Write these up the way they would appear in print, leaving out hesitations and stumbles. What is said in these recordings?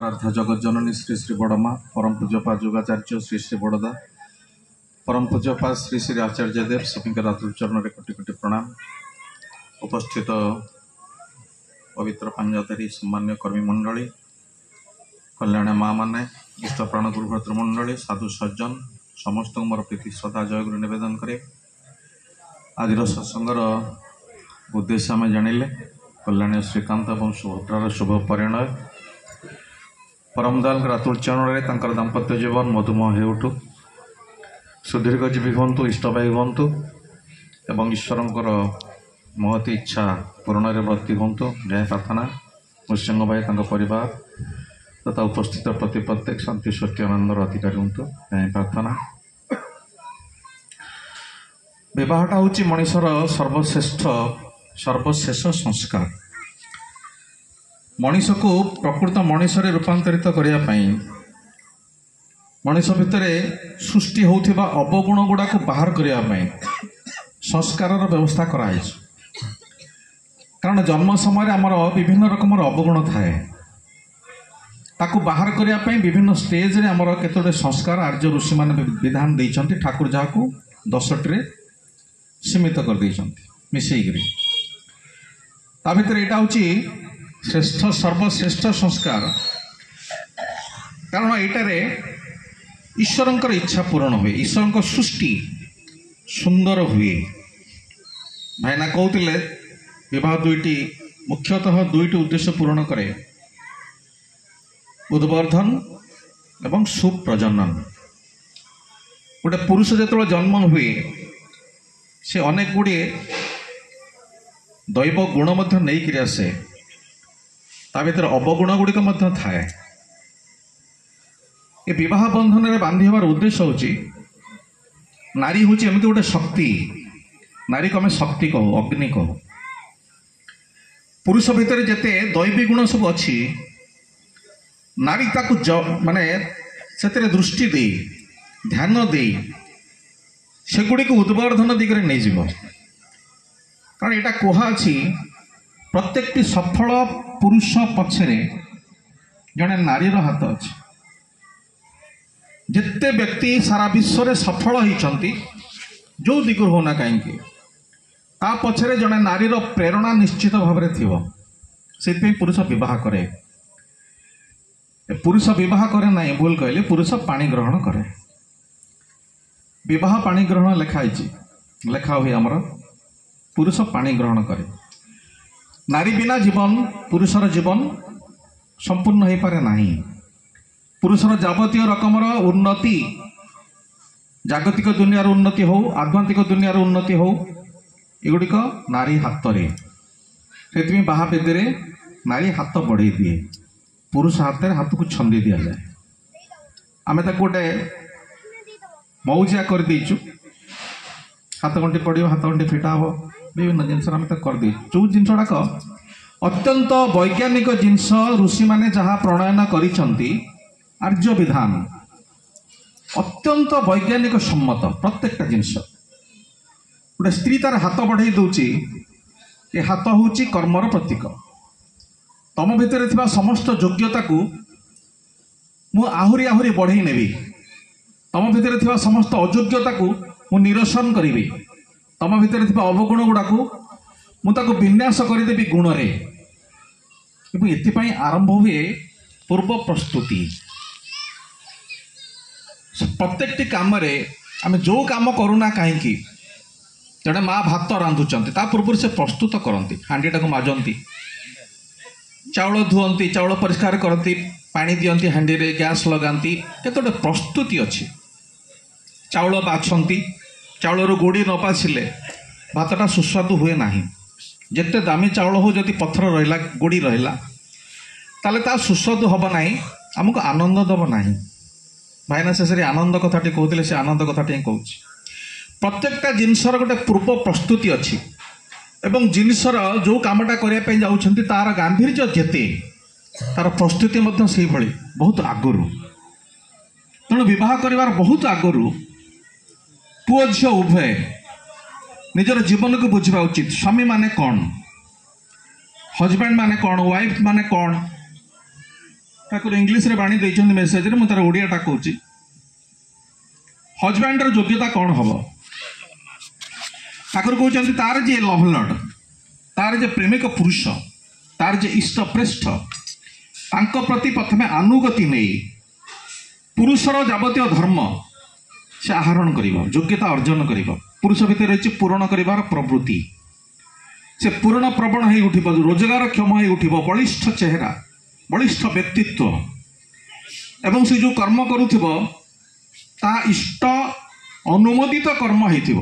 प्रार्थ जगत जननी श्री श्री बड़मा परम पूज्यपा योगाचार्य श्री श्री बड़दा परम पूज्यपा श्री श्री आचार्य देव सभी चरण में कोटि कोटि प्रणाम। उपस्थित पवित्र पांजधरी सम्मान्य कर्मी मंडली कल्याण माँ मैंने इष्ट प्राण गुरुभद्र मंडली साधु सज्जन समस्त मोर प्रीति श्रद्धा जयगुरु निवेदन करे। आज सत्संगर उद्देश्य आम जानिले कल्याण श्रीकांत और सुभद्रार शुभ परिणय परमदाल रातुल चरण दाम्पत्य जीवन मधुमेह हो उठू सुदीर्घ जीवी हूँ इष्टवायी हूँ एवं ईश्वरंकर महती इच्छा पूर्ण व्रती हूँ जय प्रार्थना। मुसिंह भाई परिवार तथा उपस्थित प्रति प्रत्येक शांति सत्य आनंदर अधिकारी हूँ जय प्रार्थना। विवाहटा हूँ मनीषर सर्वशेष संस्कार। मनीष को प्रकृत मनीष रूपांतरित करने मनीष भितर सृष्टि होता अवगुण गुड़ा को बाहर करने संस्कार व्यवस्था कराई। कारण जन्म समय आमर विभिन्न रकम अवगुण थाए ताकू बाहर करने विभिन्न स्टेज रे आमर केतोटे संस्कार आर्य ऋषि मान विधान देइछंती। ठाकुर जाकू 10टी सीमित कर देइछंती मिसेइकरी ता भितर एटा होची श्रेष्ठ सर्वश्रेष्ठ संस्कार। कारण एटारे ईश्वरंकर इच्छा पूर्ण हुए ईश्वरंकर सृष्टि सुंदर हुए। भाईना कहते विवाह दुईटी मुख्यतः दुईटी उद्देश्य पूर्ण करे उद्वर्धन एवं सुप्रजनन। गोटे पुरुष जो जन्म हुए से अनेक गुड़े दैव गुण नहीं आसे ता भीतर अवगुण गुड़िक थाए। ये विवाह बंधन में बांधी हमार उद्देश्य होची नारी हूँ एमती गोटे शक्ति। नारी को आम शक्ति कहू अग्नि कहू। पुरुष भितर जेते दैवी गुण सब अच्छी नारी ताकू माने से दृष्टि दे ध्यान दे सेगुड़ी को उद्वर्धन दिगरे नहीं जीव। कारण यहाँ कहुच्छी प्रत्येक सफल पुरुष पक्षरे जड़े नारीर हाथ अच्छे। जिते व्यक्ति सारा विश्व में सफल होती जो दिगु होना कहीं ता पछरे जड़े नारीर प्रेरणा निश्चित भाव में थी से पुरुष विवाह करे। पुरुष विवाह करे ना भूल कहले पुरुष पाणी ग्रहण करे। विवाह पाणी ग्रहण लेखा हुए आमर पुरुष पाणी ग्रहण करे। नारी बिना जीवन पुरुषर जीवन संपूर्ण हो पारे नाही। पुरुषर जावतीय रकमर उन्नति जागतिक दुनियार उन्नति हो आध्यात्मिक दुनियार उन्नति हो एगुड़िक नारी हाथ से बाहा बेदी नारी हाथ बढ़े दिए पुरुष हाथ में हाथ को छंदी दि जाए। आम गोटे मौजिया कर देचु हाथ गंटी पड़ो हाथ गंटी फिटा हम विभिन्न जिनस करदे जो जिनसटाक अत्यंत वैज्ञानिक जिनस ऋषि माने जहाँ प्रणयन करिसंती आर्य विधान अत्यंत वैज्ञानिक सम्मत प्रत्येक जिनस। गोटे स्त्री तार हाथ बढ़े दूची ये हाथ हूँ कर्मर प्रतीक। तम भितर थिबा समस्त योग्यता को मु आहुरी आहुरी बढ़ई नेबी। तम भितर थिबा समस्त अयोग्यता को मु निरसन करिबी। तम भितर थिबा अवगुण गुड़ा को मुझे विन्यास करदेवी गुण रे। एथिपाई आरंभ हुए पूर्व प्रस्तुति। प्रत्येक काम रे आम जो काम करूना कहीं जड़े माँ भात रांधुंट ता पूर्व से प्रस्तुत करती हांडीटा को माजती चाउल धुअंती चाउल परिष्कार करती पानी दियंती हांडी रे गैस लगाती केतोटे प्रस्तुति अच्छी। चाउल बाछंती चाउल गोड़ी न बाछिले भातटा सुस्वादु हुए ना। जिते दामी चाउल हो जदि पत्थर रहा गोड़ी रहा ताले ता सुस्वादु हम ना आमको आनंद दब ना। भाईना शेष आनंद कथाटी कहते से आनंद कथाटी कहूँ। प्रत्येकटा जिनसर गोटे पूर्व प्रस्तुति अच्छी एवं जिनसर जो कामटा करने जाऊँच तार गांभीर्य जेते तार प्रस्तुति से बहुत आगुरी। तेणु विवाह कर बहुत आगुरी पुओ झील उभय निजर जीवन को बुझा उचित। स्वामी माने कौन हजबैंड माने कौन वाइफ माने कौन ठाकुर इंग्लिश रे बाणी देइछन मेसेज रे, मु तार ओडियाटा कहूची। हजबैंडर योग्यता कौन हम? ठाकुर कहते तार जे लव लॉर्ड, तार जे प्रेमिक पुरुष, तार जे इष्ट प्रेष्ठ, तांको प्रति प्रथमे अनुगति नहीं पुरुषर जाबतीय धर्म से आहरण करिबो, योग्यता अर्जन करिबो। पुरुष भितर रही पूरण करिबार प्रवृत्ति, से पूर्ण प्रवण हो उठिब, रोजगार क्षम हो उठिब, बलिष्ठ चेहरा, बलिष्ठ व्यक्तित्व, एवं से जो कर्म करुथिब ता इष्ट अनुमोदित कर्म होइथिब,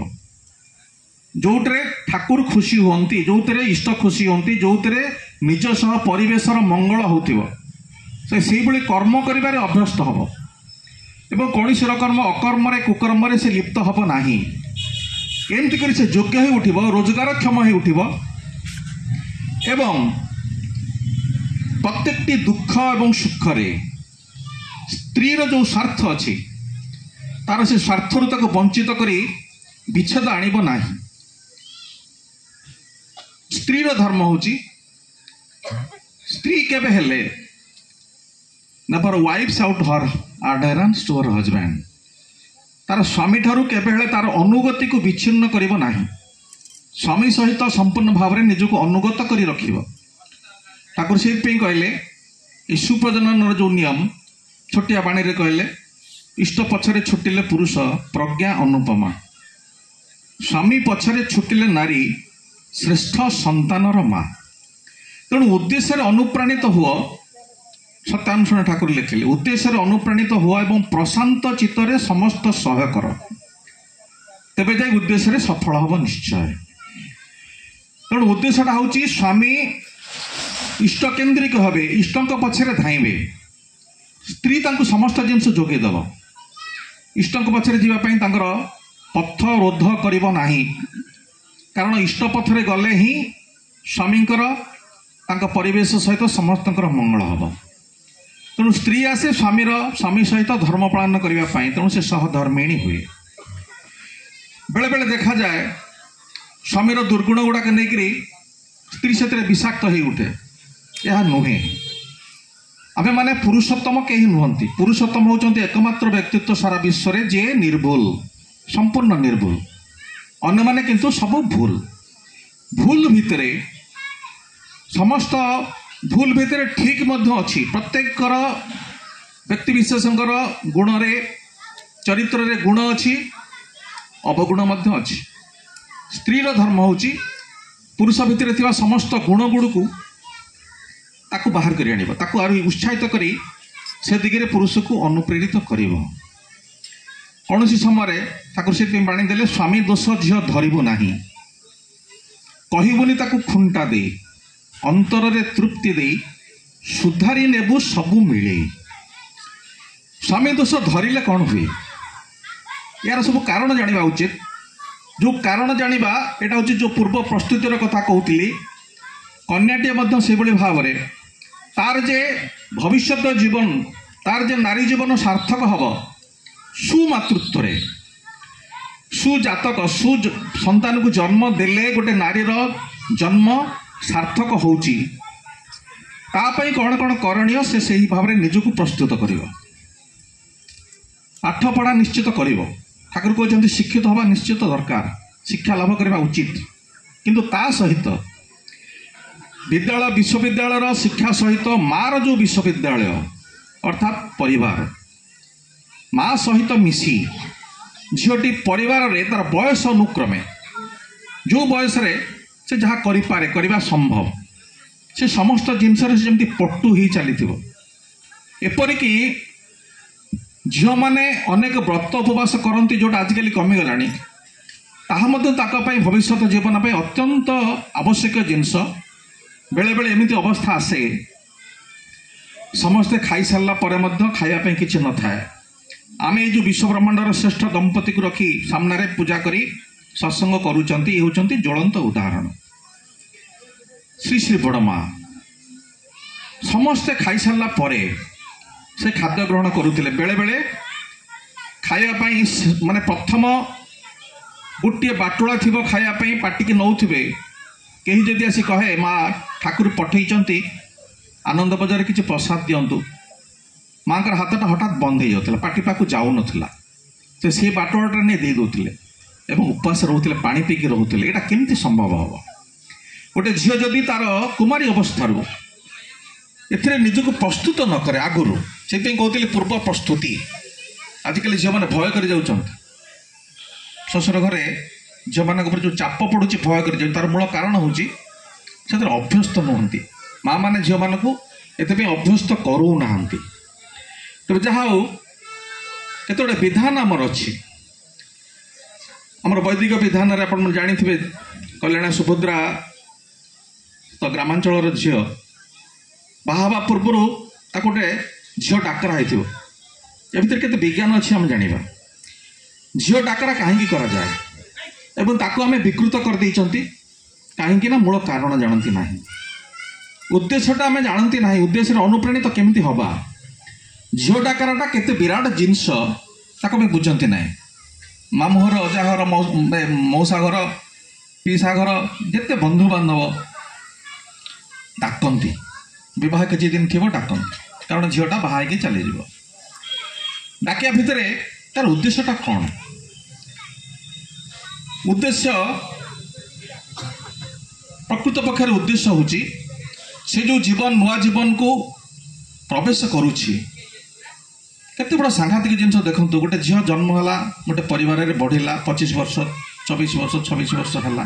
जोटरे ठाकुर खुशी हुंती, जोतरे इष्ट खुशी हुंती, जोतरे निज सह परिवेशर मंगल होथिब, से भली कर्म करिबारे अभ्यस्त हब एवं कौनसी रकम अकर्म कुकर्म से लिप्त हब नाही। एमती करी से योग्य हो उठिब, रोजगार क्षम हो उठिब एवं प्रत्येकटी दुख एवं सुख रे स्त्रीर जो स्वार्थ अच्छी तार से स्वार्थरू ताको वंचित करी विच्छेद आणिब नाही। स्त्रीर धर्म होची स्त्री केबे हेले never wives out her adherence to her husband, तार स्वामी ठारू केबे हेले तार अनुगति को विच्छिन्न करिब नाही, स्वामी सहित संपूर्ण भाव में निजको अनुगत करी रखिब। ठाकुर से कहले सुप्रजनन जो नियम छोटिया बाणी रे कहले इष्ट पछरे छुटिले पुरुष प्रज्ञा अनुपमा, स्वामी पछरे छुटिले नारी श्रेष्ठ संतानर माँ। तेणु उद्देश्य अनुप्राणित हुआ, सत्यानुष्ठान ठाकुर लिखिले उद्देश्य अनुप्राणित हुआ एवं प्रशांत चित्तरे समस्त सहाय कर, तेबे जाई उद्देश्य सफल हम निश्चय। तेणु उद्देश्यटा हूँ स्वामी इष्ट केन्द्रिक हे, इष्टों पछरे धाइबे, स्त्री तांको समस्त जिनस जोगेदेव, इष्टों पछरे जीवाई तांकर पथ रोध करिब नाही, कारण इष्ट पथरे गले ही स्वामींकर तांको परिवेश सहित समस्तंकर मंगल हब। तेणु स्त्री आसे स्वामी सहित धर्म पालन करने, तेणु से सहधर्मिणी हुए। बेले बेले देखा जाए स्वामीर दुर्गुण गुड़ाक नहीं स्त्री से विषाक्त हो उठे, यह नुहे। आमे माने पुरुषोत्तम कहीं नुहंती, पुरुषोत्तम होचंती एकमात्र व्यक्तित्व सारा विश्व रे जे निर्भुल, संपूर्ण निर्भुल, अन्य माने किंतु सब भूल। भूल भितरे समस्त भूल भितरे ठीक मध्य अच्छी, प्रत्येक व्यक्ति विशेषकर गुण रे चरित्र रे गुण अच्छी, अवगुण मध्य अच्छी। स्त्रीर धर्म होची पुरुष भितर थिबा समस्त गुण गुड़ को ताकू बाहर करी आनिब, ताकू आरो उत्साहित करी से दिगरे पुरुष को अनुप्रेरित करिब। कौनसी समय ठाकुर से बाणी देले स्वामी दोष झील धरबू नाही, कहबुनी ताकू खुंटा दे, अंतर रे तृप्ति दे, सुधारी नेबू सबू मिले। स्वामी दोष धरिले कौन हुए, यार सब कारण जानिबा उचित। जो कारण जानिबा एटा होची जो पूर्व प्रस्तुतिर कथा कहूतिली, कन्याटी मध्य से भली भाव रे तार जे भविष्यत जीवन, तार जे नारी जीवन सार्थक हब सुमातृत्व रे, सुजातक सु संतान को जन्म देले गोटे नारीर जन्म सार्थक होची। तापई कौन कौन करणीय से सही भाव में निजक प्रस्तुत करिवो, पाठ पढ़ा निश्चित करिवो। ठाकुर कहते शिक्षित हवा निश्चित दरकार, शिक्षा लाभ करने उचित, किंतु ता सहित विद्यालय विश्वविद्यालय शिक्षा सहित मार जो विश्वविद्यालय अर्थात परिवार, माँ सहित मिसी झीटी परिवार रे तार बयस अनुक्रमे जो बयस रे से जहाँ करिपारे करिबा संभव, से समस्त जिनस जमी पटु ही चली एपरिकी झील मैंने अनेक व्रत उपवास करती जोटा आजिकल कमिगला, भविष्य जीवन अत्यंत आवश्यक जिनस। बेले बेले एमती अवस्था आसे समस्ते खाई सारा खायापी किसी न थाए, आम ये जो विश्व ब्रह्मांडर श्रेष्ठ दंपति को रखी सामने पूजा करी सत्संग करुँच, ये होती ज्वलंत उदाहरण। श्री श्री बड़मा समस्ते खाई सारा परे से खाद्य ग्रहण करुले, बेले बेले खायापाई माने प्रथम गोटे बाटुला थी खायापाई पाटिकी नौथे, कहीं जदि आसी कहे माँ ठाकुर पठई आनंद बजार किसी प्रसाद दिंतु, ମାଙ୍କର ହାତଟା ହଠାତ୍ ବନ୍ଦ ହେଇଯାଉଥିଲା, ପାଟି ପାଖକୁ ଯାଉନଥିଲା। ସେ ବାଟଟା ନେଇ ଦେଇ ଦେଉଥିଲେ ଏବଂ ଉପବାସ ରହୁଥିଲେ, ପାଣି ପିଇକି ରହୁଥିଲେ। ଏଇଟା କେମିତି ସମ୍ଭବ ହେବ? ଗୋଟେ ଝିଅ ଯଦି ତାର କୁମାରୀ ଅବସ୍ଥାରୁ ଏଥିରେ ନିଜକୁ ପ୍ରସ୍ତୁତ ନ କରେ ଆଗରୁ, ସେଥିପାଇଁ କହୁଥିଲି ପୂର୍ବ ପ୍ରସ୍ତୁତି। ଆଜିକାଲି ଝିଅମାନେ ଭୟ କରି ଯାଉଛନ୍ତି ଶ୍ୱଶୁର ଘରେ, ଝିଅମାନଙ୍କ ଉପରେ ଯେଉଁ ଚାପ ପଡ଼ୁଛି ଭୟ କରି ଯାଉଛି। ତାର ମୂଳ କାରଣ ହେଉଛି ସେଥିରେ ଅଭ୍ୟସ୍ତ ନୁହନ୍ତି। ମା ମାନେ ଝିଅମାନଙ୍କୁ ଏଥିପାଇଁ ଅଭ୍ୟସ୍ତ କରୁନାହାନ୍ତି। ତେବେ ଯାହା ହଉ, କେତେ ଗୁଡ଼ିଏ ବିଧାନ ଆମର ଅଛି। ଆମର ବୈଦିକ ବିଧାନରେ ଆପଣ ଜାଣିଥିବେ, କଲ୍ୟାଣ ସୁଭଦ୍ରା ତ ଗ୍ରାମାଞ୍ଚଳର ଝିଅ, ବାହା ହେବା ପୂର୍ବରୁ ତାକୁ ଗୋଟେ ଝିଅ ଡାକରା ହେଇଥିବ। ଏ ଭିତରେ କେତେ ବିଜ୍ଞାନ ଅଛି ଆମେ ଜାଣିବା। ଝିଅ ଡାକରା କାହିଁକି କରାଯାଏ ଏବଂ ତାକୁ ଆମେ ବିକୃତ କରିଦେଇଛନ୍ତି କାହିଁକି ନା ମୂଳ କାରଣ ଜାଣନ୍ତି ନାହିଁ, ଉଦ୍ଦେଶ୍ୟଟା ଆମେ ଜାଣନ୍ତି ନାହିଁ। ଉଦ୍ଦେଶ୍ୟରେ ଅନୁପ୍ରାଣିତ କେମିତି ହେବା, ଝିଅ ଡାକରାଟା କେତେ ବିରାଟ ଜିନିଷ ତାକୁ ଆମେ ବୁଝନ୍ତି ନାହିଁ। ମାମୁଁ ଘର, ଅଜା ଘର, ମଉସା ଘର, ପିଇସା ଘର, ଯେତେ ବନ୍ଧୁବାନ୍ଧବ ଡାକନ୍ତି। ବିବାହ କିଛି ଦିନ ଥିବ ଡାକନ୍ତି, କାରଣ ଝିଅଟା ବାହା ହେଇକି ଚାଲିଯିବ। ଡାକିବା ଭିତରେ ତାର ଉଦ୍ଦେଶ୍ୟଟା କ'ଣ? ଉଦ୍ଦେଶ୍ୟ ପ୍ରକୃତ ପକ୍ଷରେ ଉଦ୍ଦେଶ୍ୟ ହେଉଛି ସେ ଯେଉଁ ଜୀବନ, ନୂଆ ଜୀବନକୁ ପ୍ରବେଶ କରୁଛି। କେତେ ବଡ଼ ସାଂଘାତିକ ଜିନିଷ ଦେଖନ୍ତୁ। ଗୋଟେ ଝିଅ ଜନ୍ମ ହେଲା, ଗୋଟେ ପରିବାରରେ ବଢ଼ିଲା, 25 ବର୍ଷ, 24 ବର୍ଷ, 26 ବର୍ଷ ହେଲା,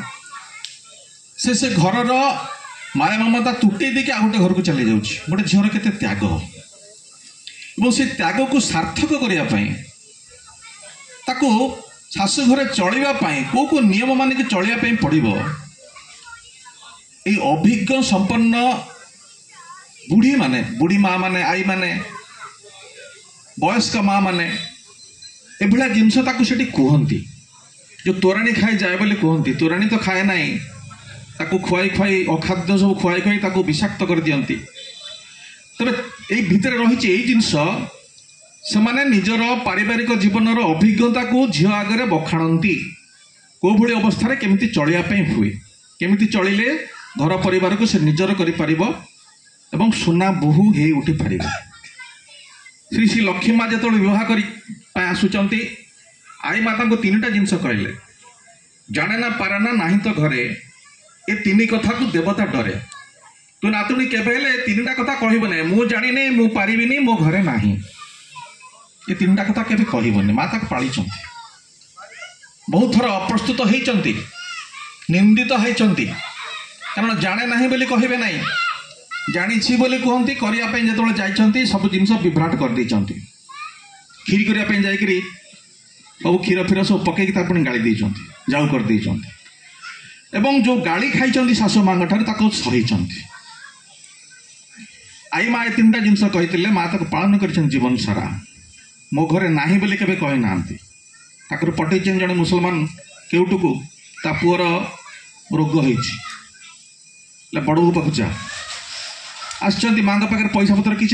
ସେ ଘରର ମାୟା ମମତା ତୁଟେଇ ଦେଇକି ଆଉ ଗୋଟେ ଘରକୁ ଚାଲି ଯାଉଛି। ଗୋଟେ ଝିଅର କେତେ ତ୍ୟାଗ, ଏବଂ ସେ ତ୍ୟାଗକୁ ସାର୍ଥକ କରିବା ପାଇଁ ତାକୁ ଶାଶୁ ଘରେ ଚଳିବା ପାଇଁ କେଉଁ କେଉଁ ନିୟମ ମାନିକି ଚଳିବା ପାଇଁ ପଡ଼ିବ। এই অভিজ্ঞ সম্পন্ন বুঢ়ী মানে, বুঢ়ী মা মানে, আই মানে, বয়স্ক মা মানে এভাবে জিনিস তাকে সেটি কুহতি। যে তোরাণী খাই যায় বলে কুহতি, তোরাণী তো খাଏ নাই, তাকে খুয়াই খুয়াই অখাদ্য সব খুয়াই খুয়াই তাকে বিষাক্ত করে দিয়ନ୍ତି। তবে এই ভিতরে রয়েছে এই জিনিস, ସେମାନେ ନିଜର ପାରିବାରିକ ଜୀବନର ଅଭିଜ୍ଞତାକୁ ଝିଅ ଆଗରେ ବଖାଣନ୍ତି। କେଉଁଭଳି ଅବସ୍ଥାରେ କେମିତି ଚଳିବା ପାଇଁ ହୁଏ, କେମିତି ଚଳିଲେ ଘର ପରିବାରକୁ ସେ ନିଜର କରିପାରିବ ଏବଂ ସୁନା ବୋହୂ ହେଇ ଉଠିପାରିବ। ଶ୍ରୀ ଶ୍ରୀ ଲକ୍ଷ୍ମୀ ମା ଯେତେବେଳେ ବିବାହ କରି ପାଇଁ ଆସୁଛନ୍ତି, ଆଈ ମା ତାଙ୍କୁ 3ଟା ଜିନିଷ କହିଲେ। ଜାଣେ ନା ପାରେ ନା ନାହିଁ ତ ଘରେ, ଏ 3 କଥାକୁ ଦେବତା ଡରେ। ତୁ ନାତୁଣୀ କେବେ ହେଲେ 3ଟା କଥା କହିବ ନାହିଁ, ମୁଁ ଜାଣିନି, ମୁଁ ପାରିବିନି, ମୋ ଘରେ ନାହିଁ। ଏ 3ଟା କଥା କେବେ କହିବନି। ମା ତାକୁ ପାଳିଛନ୍ତି। ବହୁତ ଥର ଅପ୍ରସ୍ତୁତ ହେଇଛନ୍ତି, ନିନ୍ଦିତ ହେଇଛନ୍ତି, କାରଣ ଜାଣେ ନାହିଁ ବୋଲି କହିବେ ନାହିଁ, ଜାଣିଛି ବୋଲି କୁହନ୍ତି। କରିବା ପାଇଁ ଯେତେବେଳେ ଯାଇଛନ୍ତି ସବୁ ଜିନିଷ ବିଭ୍ରାଟ କରିଦେଇଛନ୍ତି। କ୍ଷୀରି କରିବା ପାଇଁ ଯାଇକରି ସବୁ କ୍ଷୀର ଫିର ସବୁ ପକେଇକି ତା ପୁଣି ଗାଳି ଦେଇଛନ୍ତି, ଯାଉ କରିଦେଇଛନ୍ତି। ଏବଂ ଯେଉଁ ଗାଳି ଖାଇଛନ୍ତି ଶାଶୁ ମାଙ୍କ ଠାରୁ ତାକୁ ସହିଛନ୍ତି। ଆଈ ମା ଏ 3ଟା ଜିନିଷ କହିଥିଲେ, ମା ତାକୁ ପାଳନ କରିଛନ୍ତି ଜୀବନ ସାରା। ମୋ ଘରେ ନାହିଁ ବୋଲି କେବେ କହିନାହାନ୍ତି। ତାକୁ ପଠେଇଛନ୍ତି ଜଣେ ମୁସଲମାନ କେଉଟକୁ, ତା ପୁଅର ରୋଗ ହେଇଛି, ବଡ଼ବୋଉ ପାଖକୁ ଯା। ଆସିଛନ୍ତି, ମାଙ୍କ ପାଖରେ ପଇସା ପତ୍ର କିଛି